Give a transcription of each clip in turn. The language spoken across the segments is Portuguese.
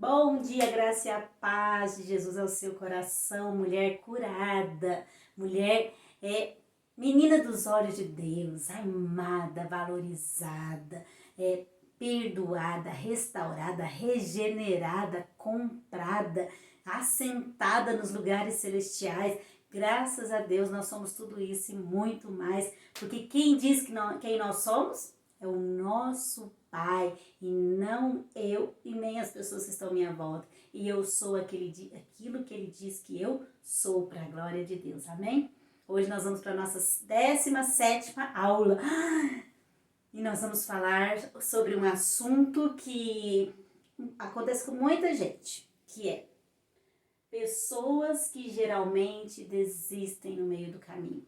Bom dia, graça e a paz de Jesus ao seu coração, mulher curada, mulher menina dos olhos de Deus, amada, valorizada, perdoada, restaurada, regenerada, comprada, assentada nos lugares celestiais. Graças a Deus nós somos tudo isso e muito mais, porque quem diz quem nós somos é o nosso Pai, e não eu e nem as pessoas que estão à minha volta. E eu sou aquilo que Ele diz que eu sou, para a glória de Deus. Amém? Hoje nós vamos para a nossa 17ª aula. E nós vamos falar sobre um assunto que acontece com muita gente, que é pessoas que geralmente desistem no meio do caminho.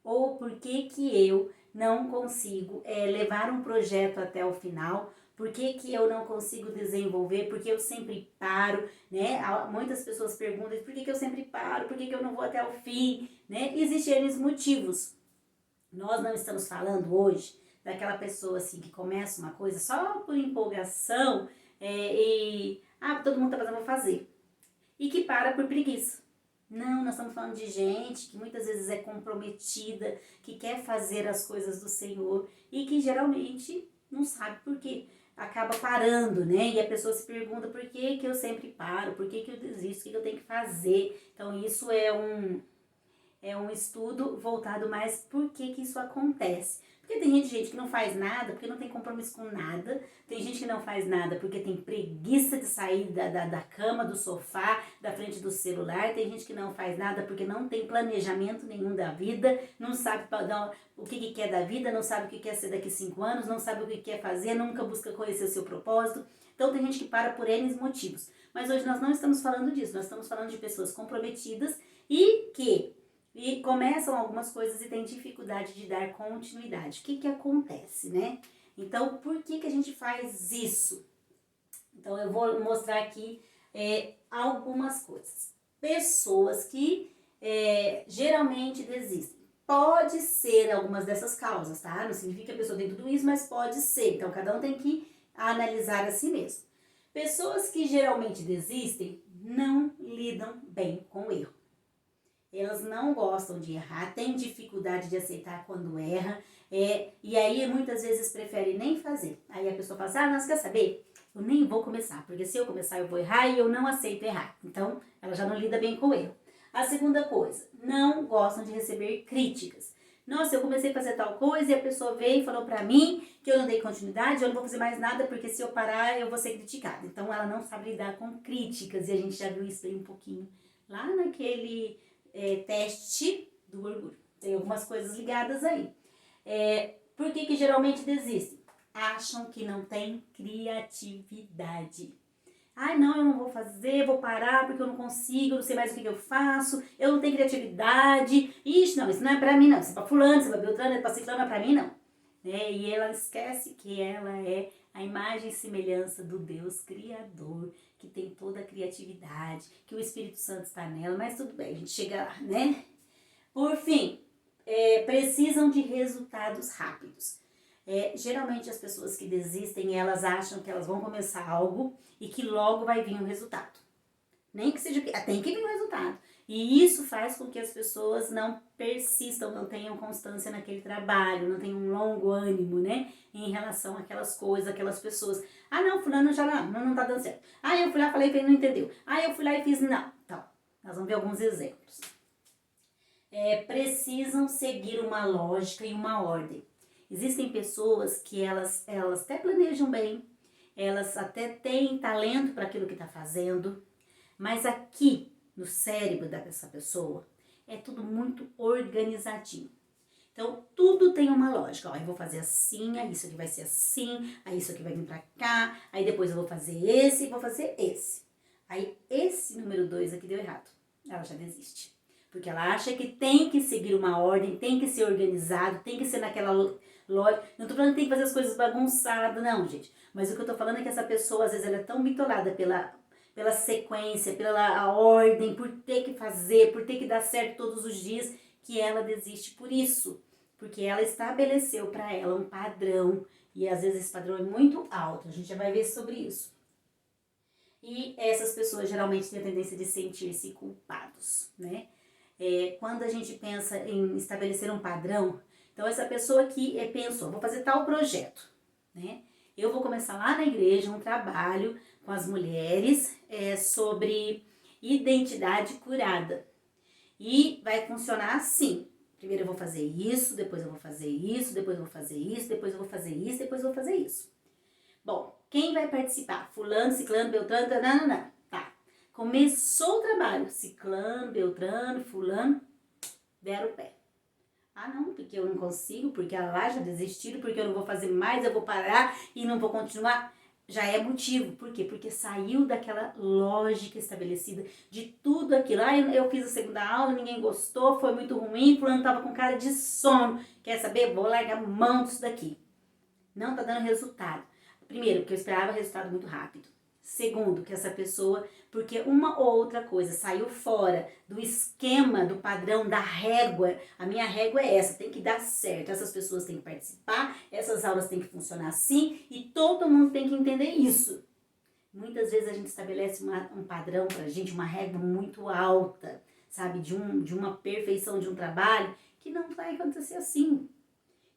Ou por que eu não consigo levar um projeto até o final, por que eu não consigo desenvolver, porque eu sempre paro, né? Muitas pessoas perguntam por que eu sempre paro, por que eu não vou até o fim, né? Existem N motivos. Nós não estamos falando hoje daquela pessoa assim que começa uma coisa só por empolgação todo mundo tá fazendo, eu vou fazer. E que para por preguiça. Não, nós estamos falando de gente que muitas vezes é comprometida, que quer fazer as coisas do Senhor e que geralmente não sabe por quê. Acaba parando, né? E a pessoa se pergunta por que eu sempre paro, por que eu desisto, o que eu tenho que fazer. Então isso é um estudo voltado mais por que isso acontece. Porque tem gente que não faz nada porque não tem compromisso com nada. Tem gente que não faz nada porque tem preguiça de sair da cama, do sofá, da frente do celular. Tem gente que não faz nada porque não tem planejamento nenhum da vida, não sabe o que quer da vida, não sabe o que quer ser daqui 5 anos, não sabe o que quer fazer, nunca busca conhecer o seu propósito. Então tem gente que para por N motivos. Mas hoje nós não estamos falando disso, nós estamos falando de pessoas comprometidas e começam algumas coisas e têm dificuldade de dar continuidade. O que acontece, né? Então, por que a gente faz isso? Então, eu vou mostrar aqui algumas coisas. Pessoas que geralmente desistem. Pode ser algumas dessas causas, tá? Não significa que a pessoa tem tudo isso, mas pode ser. Então, cada um tem que analisar a si mesmo. Pessoas que geralmente desistem não lidam bem com o erro. Elas não gostam de errar, têm dificuldade de aceitar quando erra, e aí muitas vezes preferem nem fazer. Aí a pessoa fala assim, você quer saber? Eu nem vou começar, porque se eu começar eu vou errar e eu não aceito errar. Então, ela já não lida bem com o erro. A segunda coisa, não gostam de receber críticas. Nossa, eu comecei a fazer tal coisa e a pessoa veio e falou pra mim que eu não dei continuidade, eu não vou fazer mais nada porque se eu parar eu vou ser criticada. Então, ela não sabe lidar com críticas e a gente já viu isso aí um pouquinho lá naquele teste do orgulho. Tem algumas coisas ligadas aí. Por que geralmente desistem? Acham que não tem criatividade. Não, eu não vou fazer, vou parar porque eu não consigo, não sei mais o que eu faço, eu não tenho criatividade. Ixi, não, isso não é pra mim não. Isso é pra fulano, isso é pra Beltrano, é pra Ciclano, não é pra mim não. E ela esquece que ela é a imagem e semelhança do Deus Criador, que tem toda a criatividade, que o Espírito Santo está nela, mas tudo bem, a gente chega lá, né? Por fim, precisam de resultados rápidos. Geralmente as pessoas que desistem, elas acham que elas vão começar algo e que logo vai vir um resultado. Nem que seja, tem que vir um resultado. E isso faz com que as pessoas não persistam, não tenham constância naquele trabalho, não tenham um longo ânimo, né? Em relação àquelas coisas, aquelas pessoas. Não, fulano já não tá dando certo. Eu fui lá, falei que ele não entendeu. Eu fui lá e fiz, não. Então, nós vamos ver alguns exemplos. Precisam seguir uma lógica e uma ordem. Existem pessoas que elas até planejam bem, elas até têm talento para aquilo que está fazendo, mas aqui no cérebro dessa pessoa é tudo muito organizadinho. Então, tudo tem uma lógica. Eu vou fazer assim, aí isso aqui vai ser assim, aí isso aqui vai vir pra cá, aí depois eu vou fazer esse e vou fazer esse. Aí, esse número 2 aqui deu errado. Ela já desiste. Porque ela acha que tem que seguir uma ordem, tem que ser organizado, tem que ser naquela lógica. Não tô falando que tem que fazer as coisas bagunçadas, não, gente. Mas o que eu tô falando é que essa pessoa, às vezes, ela é tão bitolada pela sequência, pela ordem, por ter que fazer, por ter que dar certo todos os dias, que ela desiste por isso. Porque ela estabeleceu para ela um padrão, e às vezes esse padrão é muito alto, a gente já vai ver sobre isso. E essas pessoas geralmente têm a tendência de sentir-se culpados, né? Quando a gente pensa em estabelecer um padrão, então essa pessoa que pensou, vou fazer tal projeto, né? Eu vou começar lá na igreja um trabalho com as mulheres sobre identidade curada. E vai funcionar assim. Primeiro eu vou fazer isso, depois eu vou fazer isso, depois eu vou fazer isso, depois eu vou fazer isso, depois eu vou fazer isso. Bom, quem vai participar? Fulano, ciclano, beltrano, nananana. Tá. Começou o trabalho. Ciclano, beltrano, fulano, deram o pé. Ah, não, porque eu não consigo, porque a lá já desistiram, porque eu não vou fazer mais, eu vou parar e não vou continuar. Já é motivo. Por quê? Porque saiu daquela lógica estabelecida de tudo aquilo. Ah, eu fiz a segunda aula, ninguém gostou, foi muito ruim, fulano tava com cara de sono. Quer saber? Vou largar mão disso daqui. Não tá dando resultado. Primeiro, porque eu esperava resultado muito rápido. Segundo, que essa pessoa, porque uma ou outra coisa saiu fora do esquema, do padrão, da régua. A minha régua é essa, tem que dar certo. Essas pessoas têm que participar, essas aulas têm que funcionar assim e todo mundo tem que entender isso. Muitas vezes a gente estabelece um padrão pra gente, uma régua muito alta, sabe? De uma perfeição de um trabalho que não vai acontecer assim.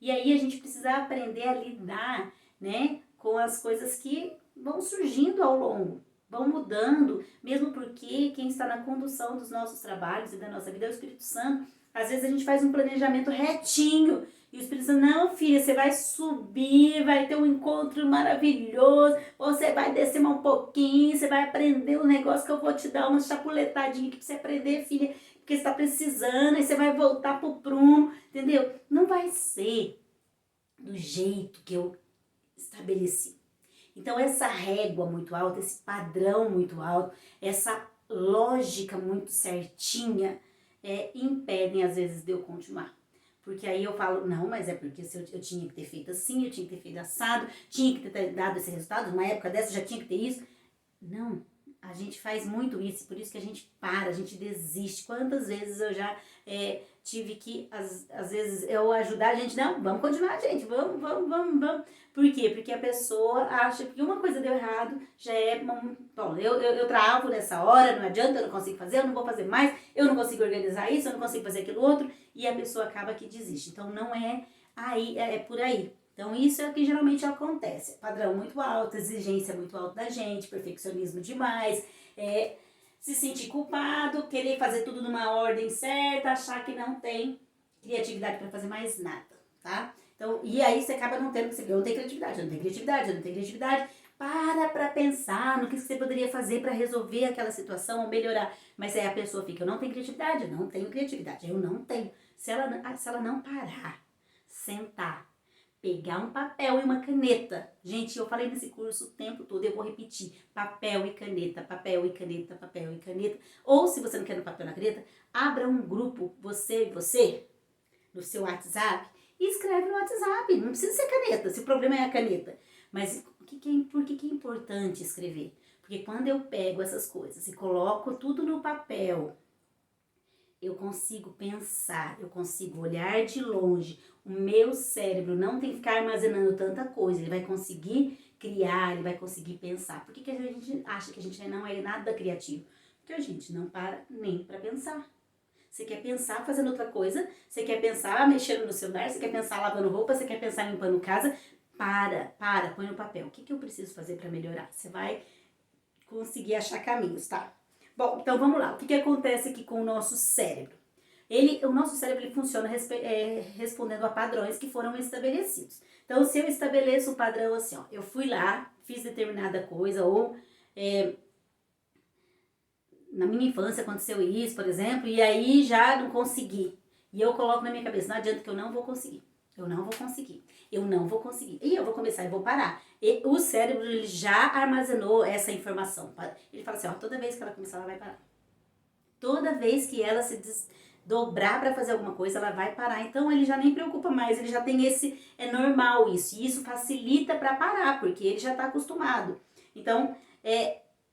E aí a gente precisa aprender a lidar, né, com as coisas que vão surgindo ao longo, vão mudando, mesmo porque quem está na condução dos nossos trabalhos e da nossa vida é o Espírito Santo. Às vezes a gente faz um planejamento retinho e o Espírito Santo, não, filha, você vai subir, vai ter um encontro maravilhoso, você vai descer mais um pouquinho, você vai aprender o negócio que eu vou te dar uma chapuletadinha aqui pra você aprender, filha, porque você tá precisando, aí você vai voltar pro prumo, entendeu? Não vai ser do jeito que eu estabeleci. Então essa régua muito alta, esse padrão muito alto, essa lógica muito certinha, impedem às vezes de eu continuar. Porque aí eu falo, não, mas é porque eu tinha que ter feito assim, eu tinha que ter feito assado, tinha que ter dado esse resultado, numa época dessa já tinha que ter isso. Não, a gente faz muito isso, por isso que a gente para, a gente desiste. Quantas vezes eu já tive que, às vezes, eu ajudar a gente, não, vamos continuar, gente, vamos. Por quê? Porque a pessoa acha que uma coisa deu errado, já bom, eu travo nessa hora, não adianta, eu não consigo fazer, eu não vou fazer mais, eu não consigo organizar isso, eu não consigo fazer aquilo outro, e a pessoa acaba que desiste. Então não é aí, é por aí. Então isso é o que geralmente acontece. Padrão muito alto, exigência muito alta da gente, perfeccionismo demais, se sentir culpado, querer fazer tudo numa ordem certa, achar que não tem criatividade para fazer mais nada, tá? Então, e aí você acaba não tendo, eu não tenho criatividade, eu não tenho criatividade, eu não tenho criatividade. Para pensar no que você poderia fazer para resolver aquela situação ou melhorar. Mas aí a pessoa fica, eu não tenho criatividade, eu não tenho criatividade, eu não tenho. Se ela não parar, sentar, pegar um papel e uma caneta. Gente, eu falei nesse curso o tempo todo, eu vou repetir. Papel e caneta, papel e caneta, papel e caneta. Ou se você não quer no papel e na caneta, abra um grupo, você e você, no seu WhatsApp, e escreve no WhatsApp. Não precisa ser caneta, se o problema é a caneta. Mas por que é importante escrever? Porque quando eu pego essas coisas e coloco tudo no papel, eu consigo pensar, eu consigo olhar de longe. O meu cérebro não tem que ficar armazenando tanta coisa, ele vai conseguir criar, ele vai conseguir pensar. Por que a gente acha que a gente não é nada criativo? Porque a gente não para nem para pensar. Você quer pensar fazendo outra coisa, você quer pensar mexendo no celular, você quer pensar lavando roupa, você quer pensar limpando casa. Põe no papel. O que eu preciso fazer para melhorar? Você vai conseguir achar caminhos, tá? Bom, então vamos lá. O que acontece aqui com o nosso cérebro? O nosso cérebro ele funciona respondendo a padrões que foram estabelecidos. Então, se eu estabeleço um padrão assim, ó, eu fui lá, fiz determinada coisa, ou na minha infância aconteceu isso, por exemplo, e aí já não consegui. E eu coloco na minha cabeça, não adianta que eu não vou conseguir. Eu não vou conseguir. Eu não vou conseguir. E eu vou começar e vou parar. E o cérebro ele já armazenou essa informação. Ele fala assim, ó, toda vez que ela começar, ela vai parar. Toda vez que ela se desdobrar para fazer alguma coisa, ela vai parar. Então ele já nem preocupa mais, ele já tem é normal isso. E isso facilita para parar, porque ele já está acostumado. Então,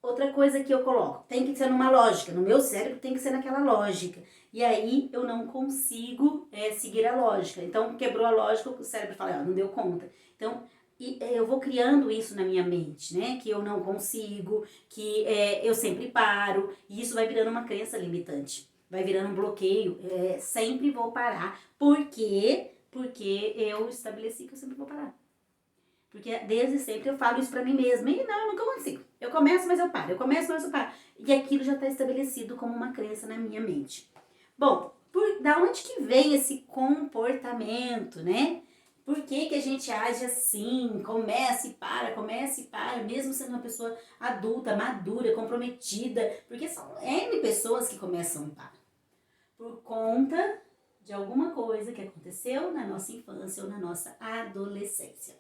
outra coisa que eu coloco, tem que ser numa lógica, no meu cérebro tem que ser naquela lógica. E aí eu não consigo seguir a lógica. Então quebrou a lógica, o cérebro fala, não deu conta. Então E eu vou criando isso na minha mente, né? Que eu não consigo, que eu sempre paro. E isso vai virando uma crença limitante. Vai virando um bloqueio. Sempre vou parar. Por quê? Porque eu estabeleci que eu sempre vou parar. Porque desde sempre eu falo isso pra mim mesma. E não, eu nunca consigo. Eu começo, mas eu paro. Eu começo, mas eu paro. E aquilo já está estabelecido como uma crença na minha mente. Bom, da onde que vem esse comportamento, né? Por que a gente age assim? Começa e para, mesmo sendo uma pessoa adulta, madura, comprometida. Porque são N pessoas que começam e param. Por conta de alguma coisa que aconteceu na nossa infância ou na nossa adolescência.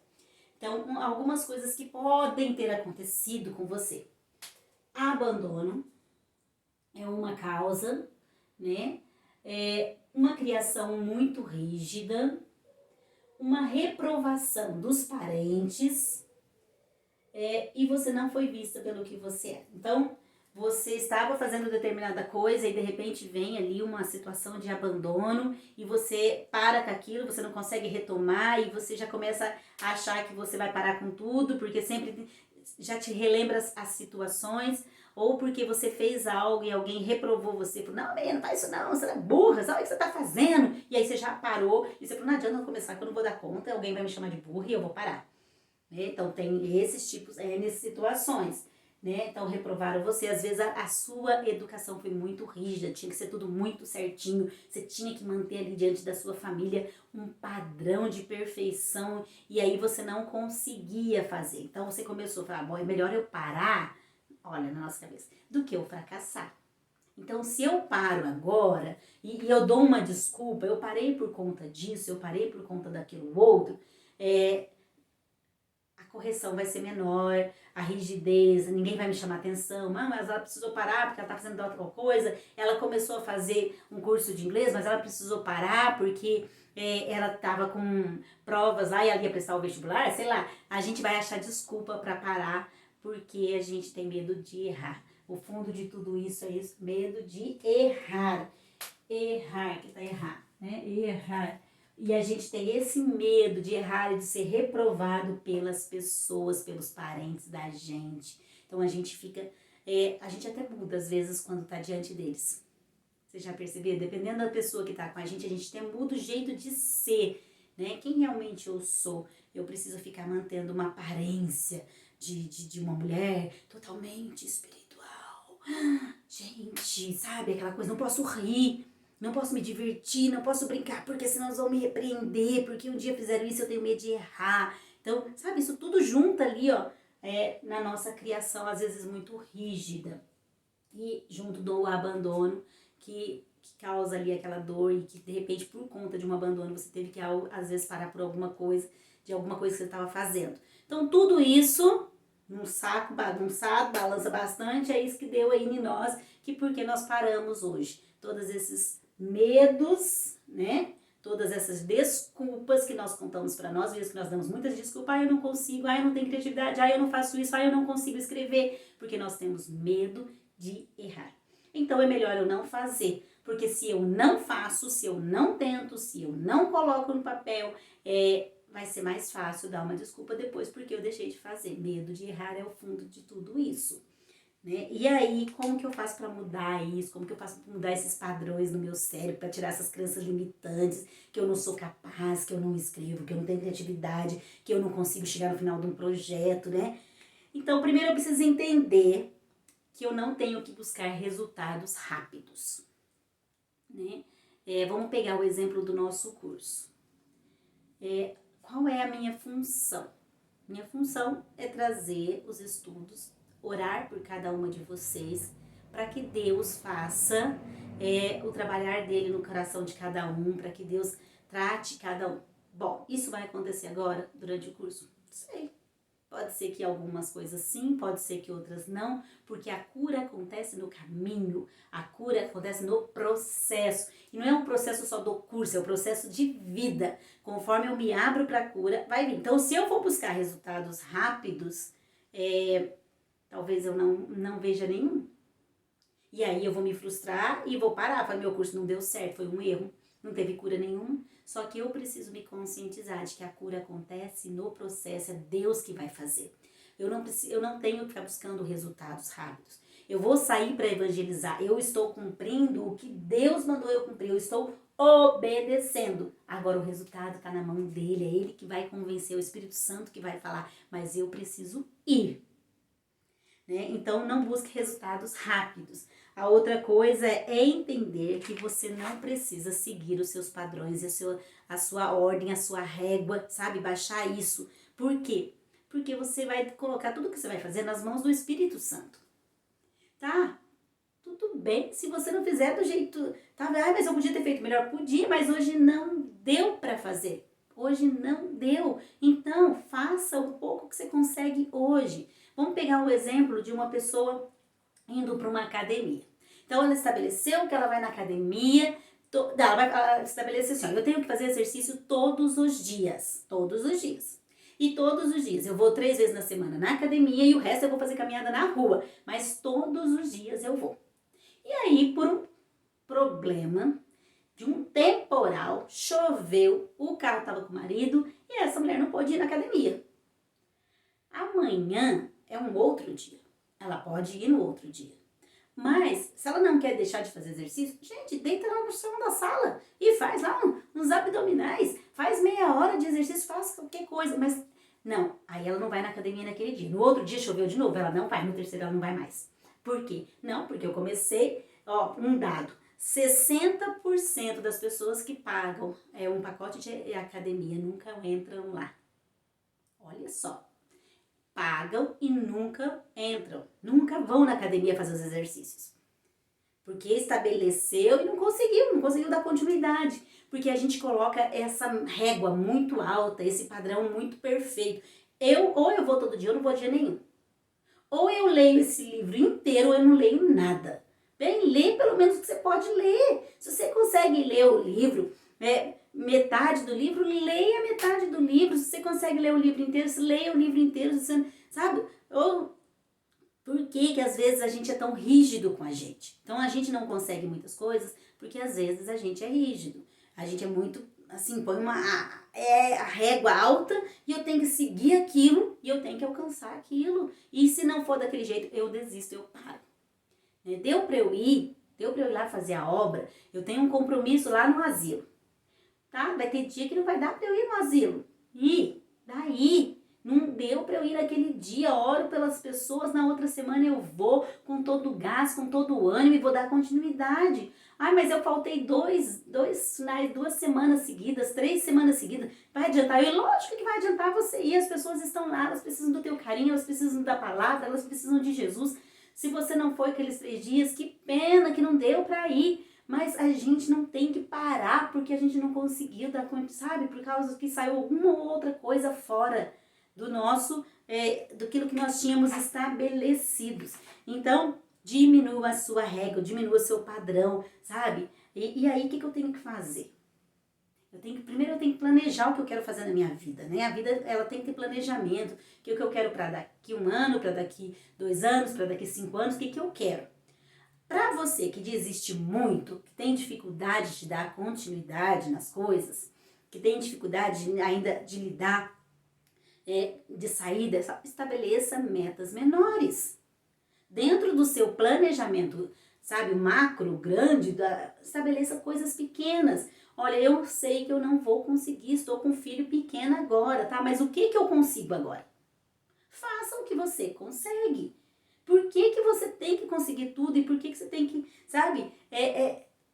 Então, algumas coisas que podem ter acontecido com você. Abandono é uma causa, né? Uma criação muito rígida, uma reprovação dos parentes, e você não foi vista pelo que você é. Então, você estava fazendo determinada coisa e de repente vem ali uma situação de abandono e você para com aquilo, você não consegue retomar e você já começa a achar que você vai parar com tudo, porque sempre já te relembra as situações, ou porque você fez algo e alguém reprovou você, falou, não, não faz isso não, você é burra, sabe o que você está fazendo? E aí você já parou e você falou, não adianta eu começar, que eu não vou dar conta, alguém vai me chamar de burra e eu vou parar. Então tem esses tipos, nessas situações. Né? Então reprovaram você, às vezes a sua educação foi muito rígida, tinha que ser tudo muito certinho, você tinha que manter ali diante da sua família um padrão de perfeição e aí você não conseguia fazer. Então você começou a falar, bom, é melhor eu parar, olha na nossa cabeça, do que eu fracassar. Então se eu paro agora e eu dou uma desculpa, eu parei por conta disso, eu parei por conta daquilo outro, correção vai ser menor, a rigidez, ninguém vai me chamar atenção, mas ela precisou parar porque ela está fazendo outra coisa, ela começou a fazer um curso de inglês, mas ela precisou parar porque ela estava com provas lá e ela ia prestar o vestibular, sei lá, a gente vai achar desculpa para parar porque a gente tem medo de errar. O fundo de tudo isso é isso, medo de errar. Errar, que tá errado, né? Errar. E a gente tem esse medo de errar e de ser reprovado pelas pessoas, pelos parentes da gente. Então a gente fica, a gente até muda às vezes quando tá diante deles. Você já percebeu? Dependendo da pessoa que tá com a gente até muda o jeito de ser, né? Quem realmente eu sou? Eu preciso ficar mantendo uma aparência de uma mulher totalmente espiritual. Gente, sabe aquela coisa, não posso rir. Não posso me divertir, não posso brincar, porque senão eles vão me repreender, porque um dia fizeram isso, eu tenho medo de errar. Então, sabe, isso tudo junto ali, ó, na nossa criação, às vezes muito rígida. E junto do abandono, que causa ali aquela dor e que, de repente, por conta de um abandono, você teve que, às vezes, parar por alguma coisa, de alguma coisa que você estava fazendo. Então, tudo isso, num saco bagunçado, balança bastante, é isso que deu aí em nós, que porque nós paramos hoje. Todos esses medos, né? Todas essas desculpas que nós contamos para nós, vezes que nós damos muitas desculpas, eu não consigo, eu não tenho criatividade, eu não faço isso, eu não consigo escrever, porque nós temos medo de errar. Então é melhor eu não fazer, porque se eu não faço, se eu não tento, se eu não coloco no papel, vai ser mais fácil dar uma desculpa depois, porque eu deixei de fazer. Medo de errar é o fundo de tudo isso. Né? E aí, como que eu faço para mudar isso? Como que eu faço para mudar esses padrões no meu cérebro, para tirar essas crenças limitantes, que eu não sou capaz, que eu não escrevo, que eu não tenho criatividade, que eu não consigo chegar no final de um projeto, né? Então, primeiro eu preciso entender que eu não tenho que buscar resultados rápidos, né? Vamos pegar o exemplo do nosso curso. Qual é a minha função? Minha função é trazer os estudos, orar por cada uma de vocês, para que Deus faça o trabalhar dele no coração de cada um, para que Deus trate cada um. Bom, isso vai acontecer agora, durante o curso? Não sei. Pode ser que algumas coisas sim, pode ser que outras não, porque a cura acontece no caminho, a cura acontece no processo. E não é um processo só do curso, é um processo de vida. Conforme eu me abro para a cura, vai vir. Então, se eu for buscar resultados rápidos, talvez eu não veja nenhum. E aí eu vou me frustrar e vou parar. Falar, meu curso não deu certo, foi um erro. não teve cura nenhuma. Só que eu preciso me conscientizar de que a cura acontece no processo, é Deus que vai fazer. Eu não tenho que ficar buscando resultados rápidos. Eu vou sair para evangelizar. Eu estou cumprindo o que Deus mandou eu cumprir. Eu estou obedecendo. Agora o resultado está na mão dele. É ele que vai convencer, o Espírito Santo que vai falar. Mas eu preciso ir. Né? Então não busque resultados rápidos. A outra coisa é entender que você não precisa seguir os seus padrões, a sua ordem, a sua régua, sabe? Baixar isso. Por quê? Porque você vai colocar tudo que você vai fazer nas mãos do Espírito Santo. Tá? Tudo bem se você não fizer do jeito... Tá? Mas eu podia ter feito melhor. Podia, mas hoje não deu para fazer. Hoje não deu. Então, faça o pouco que você consegue hoje. Vamos pegar o exemplo de uma pessoa indo para uma academia. Então, ela estabeleceu que ela vai na academia, ela vai estabelecer assim, eu tenho que fazer exercício todos os dias. Todos os dias. E todos os dias. Eu vou 3 vezes na semana na academia e o resto eu vou fazer caminhada na rua. Mas todos os dias eu vou. E aí, por um problema de um temporal, choveu, o carro estava com o marido e essa mulher não pôde ir na academia. Amanhã é um outro dia. Ela pode ir no outro dia. Mas, se ela não quer deixar de fazer exercício, gente, deita lá no chão da sala e faz lá uns abdominais, faz meia hora de exercício, faz qualquer coisa, mas não, aí ela não vai na academia naquele dia. No outro dia choveu de novo, ela não vai, no terceiro ela não vai mais. Por quê? Não, porque eu comecei, um dado, 60% das pessoas que pagam um pacote de academia nunca entram lá. Olha só. Pagam e nunca entram, nunca vão na academia fazer os exercícios. Porque estabeleceu e não conseguiu dar continuidade. Porque a gente coloca essa régua muito alta, esse padrão muito perfeito. Ou eu vou todo dia ou não vou dia nenhum. Ou eu leio esse livro inteiro ou eu não leio nada. Bem, lê pelo menos o que você pode ler. Se você consegue ler o livro, metade do livro, leia metade do livro. Se você consegue ler o livro inteiro, leia o livro inteiro, sabe? Ou por que às vezes a gente é tão rígido com a gente? Então a gente não consegue muitas coisas porque às vezes a gente é rígido. A gente é muito, assim, põe a régua alta e eu tenho que seguir aquilo e eu tenho que alcançar aquilo. E se não for daquele jeito, eu desisto, eu paro. Deu para eu ir lá fazer a obra, eu tenho um compromisso lá no asilo. Tá? Vai ter dia que não vai dar para eu ir no asilo. E daí, não deu para eu ir naquele dia, oro pelas pessoas, na outra semana eu vou com todo o gás, com todo o ânimo e vou dar continuidade. Ai, mas eu faltei 2 finais, 2 semanas seguidas, 3 semanas seguidas. Vai adiantar? E lógico que vai adiantar você ir. As pessoas estão lá, elas precisam do teu carinho, elas precisam da palavra, elas precisam de Jesus. Se você não foi aqueles 3 dias, que pena que não deu para ir. Mas a gente não tem que parar porque a gente não conseguiu dar conta, sabe? Por causa que saiu alguma ou outra coisa fora do nosso, daquilo que nós tínhamos estabelecidos. Então, diminua a sua regra, diminua o seu padrão, sabe? E aí, o que eu tenho que fazer? Primeiro eu tenho que planejar o que eu quero fazer na minha vida, né? A vida, ela tem que ter planejamento. O que eu quero para daqui 1 ano, para daqui 2 anos, para daqui 5 anos, o que eu quero? Para você que desiste muito, que tem dificuldade de dar continuidade nas coisas, que tem dificuldade ainda de lidar, de sair dessa, estabeleça metas menores. Dentro do seu planejamento, sabe, macro, grande, estabeleça coisas pequenas. Olha, eu sei que eu não vou conseguir, estou com um filho pequeno agora, tá? Mas o que eu consigo agora? Faça o que você consegue. Por que você tem que conseguir tudo e por que você tem que, sabe,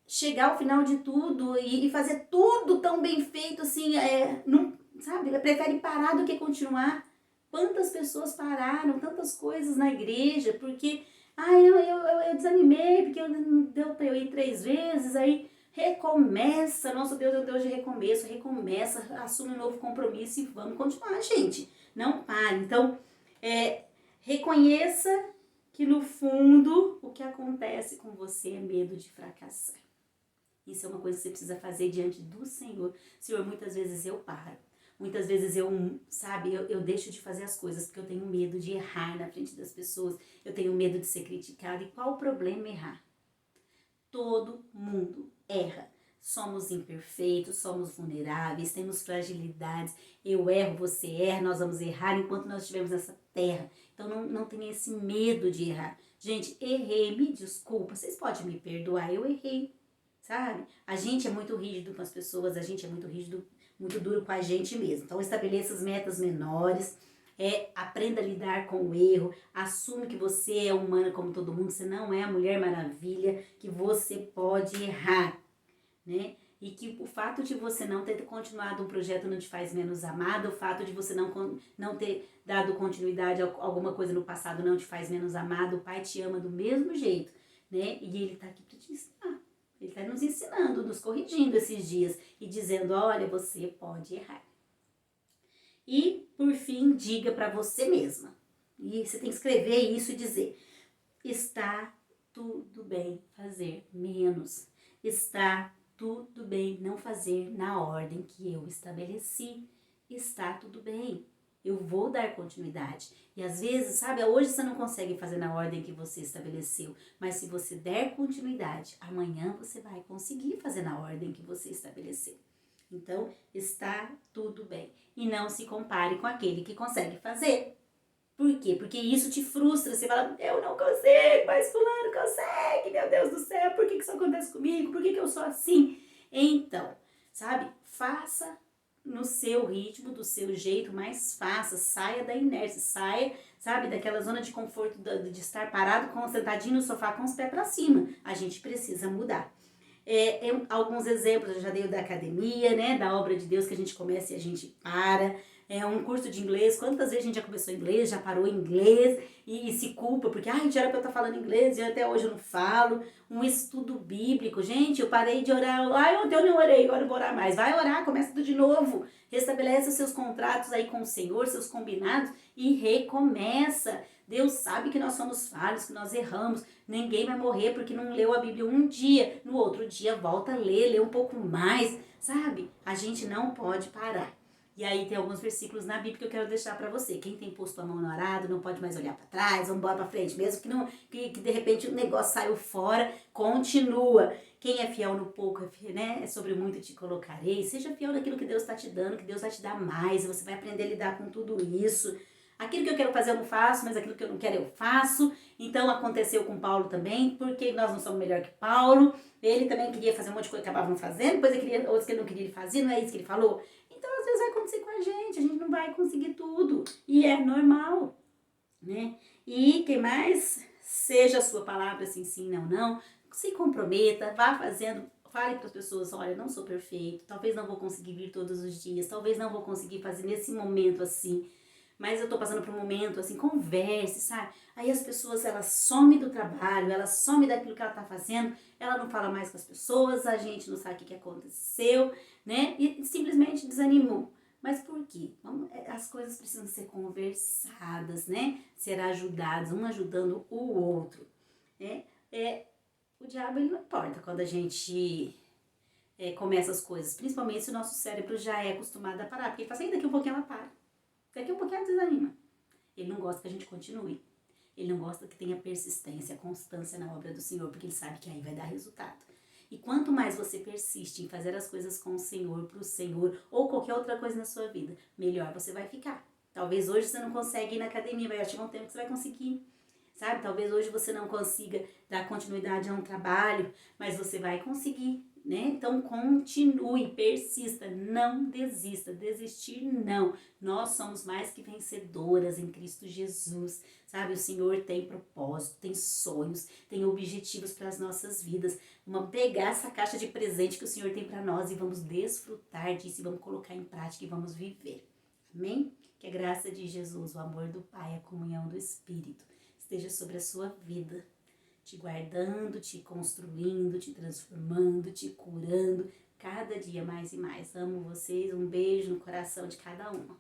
chegar ao final de tudo e fazer tudo tão bem feito assim, não, sabe, prefere parar do que continuar. Quantas pessoas pararam, tantas coisas na igreja, porque, eu desanimei, porque não deu para eu ir 3 vezes, aí recomeça, nosso Deus é um Deus de recomeço, recomeça, assume um novo compromisso e vamos continuar, gente, não pare. Então, reconheça que no fundo o que acontece com você é medo de fracassar. Isso é uma coisa que você precisa fazer diante do Senhor. Senhor, muitas vezes eu paro. Muitas vezes eu deixo de fazer as coisas porque eu tenho medo de errar na frente das pessoas. Eu tenho medo de ser criticada. E qual o problema errar? Todo mundo erra. Somos imperfeitos, somos vulneráveis, temos fragilidades. Eu erro, você erra, nós vamos errar enquanto nós estivermos nessa terra. Então não tenha esse medo de errar. Gente, errei, me desculpa, vocês podem me perdoar, eu errei, sabe? A gente é muito rígido com as pessoas, a gente é muito rígido, muito duro com a gente mesmo. Então estabeleça as metas menores, aprenda a lidar com o erro, assume que você é humana como todo mundo, você não é a Mulher Maravilha, que você pode errar, né? E que o fato de você não ter continuado um projeto não te faz menos amada, o fato de você não ter dado continuidade a alguma coisa no passado não te faz menos amado, o Pai te ama do mesmo jeito, né? E Ele tá aqui para te ensinar. Ele está nos ensinando, nos corrigindo esses dias e dizendo, olha, você pode errar. E, por fim, diga para você mesma. E você tem que escrever isso e dizer, está tudo bem fazer menos. Está tudo bem não fazer na ordem que eu estabeleci. Está tudo bem. Eu vou dar continuidade. E às vezes, sabe, hoje você não consegue fazer na ordem que você estabeleceu. Mas se você der continuidade, amanhã você vai conseguir fazer na ordem que você estabeleceu. Então, está tudo bem. E não se compare com aquele que consegue fazer. Por quê? Porque isso te frustra. Você fala, eu não consigo, mas fulano consegue, meu Deus do céu, por que isso acontece comigo? Por que eu sou assim? Então, sabe, faça no seu ritmo, do seu jeito, mas faça, saia da inércia, saia, sabe, daquela zona de conforto de estar parado, sentadinho no sofá com os pés para cima. A gente precisa mudar. Alguns exemplos eu já dei da academia, né, da obra de Deus que a gente começa e a gente para. Um curso de inglês, quantas vezes a gente já começou inglês, já parou em inglês e se culpa, porque já era pra eu estar falando inglês e até hoje eu não falo. Um estudo bíblico, gente, eu parei de orar, ontem eu não orei, agora eu vou orar mais. Vai orar, começa tudo de novo, restabelece os seus contratos aí com o Senhor, seus combinados e recomeça. Deus sabe que nós somos falhos, que nós erramos, ninguém vai morrer porque não leu a Bíblia um dia, no outro dia volta a ler, lê um pouco mais, sabe? A gente não pode parar. E aí tem alguns versículos na Bíblia que eu quero deixar para você. Quem tem posto a mão no arado não pode mais olhar para trás, vamos embora para frente. Mesmo que de repente o negócio saiu fora, continua. Quem é fiel no pouco, né? Sobre muito te colocarei. Seja fiel naquilo que Deus está te dando, que Deus vai te dar mais. Você vai aprender a lidar com tudo isso. Aquilo que eu quero fazer eu não faço, mas aquilo que eu não quero eu faço. Então aconteceu com Paulo também, porque nós não somos melhor que Paulo. Ele também queria fazer um monte de coisa que acabava não fazendo, depois ele queria outros que ele não queria fazer, não é isso que ele falou? Então, às vezes vai acontecer com a gente não vai conseguir tudo. E é normal, né? E, quem mais? Seja a sua palavra assim, sim, não, não. Se comprometa, vá fazendo, fale para as pessoas, olha, não sou perfeito, talvez não vou conseguir vir todos os dias, talvez não vou conseguir fazer nesse momento assim, mas eu tô passando por um momento assim, converse, sabe? Aí as pessoas, elas somem do trabalho, elas somem daquilo que ela tá fazendo, ela não fala mais com as pessoas, a gente não sabe o que aconteceu, né? E simplesmente desanimou. Mas por quê? As coisas precisam ser conversadas, né? Ser ajudadas, um ajudando o outro. O diabo, ele não importa quando a gente começa as coisas, principalmente se o nosso cérebro já é acostumado a parar, porque ele fala assim, daqui um pouquinho ela para. Daqui a pouquinho ela desanima. Ele não gosta que a gente continue. Ele não gosta que tenha persistência, constância na obra do Senhor, porque ele sabe que aí vai dar resultado. E quanto mais você persiste em fazer as coisas com o Senhor, pro Senhor, ou qualquer outra coisa na sua vida, melhor você vai ficar. Talvez hoje você não consiga ir na academia, vai chegar um tempo que você vai conseguir. Sabe? Talvez hoje você não consiga dar continuidade a um trabalho, mas você vai conseguir. Né? Então continue, persista, não desista, desistir não. Nós somos mais que vencedoras em Cristo Jesus, sabe? O Senhor tem propósito, tem sonhos, tem objetivos para as nossas vidas. Vamos pegar essa caixa de presente que o Senhor tem para nós e vamos desfrutar disso, e vamos colocar em prática e vamos viver. Amém? Que a graça de Jesus, o amor do Pai, a comunhão do Espírito esteja sobre a sua vida, te guardando, te construindo, te transformando, te curando, cada dia mais e mais. Amo vocês, um beijo no coração de cada uma.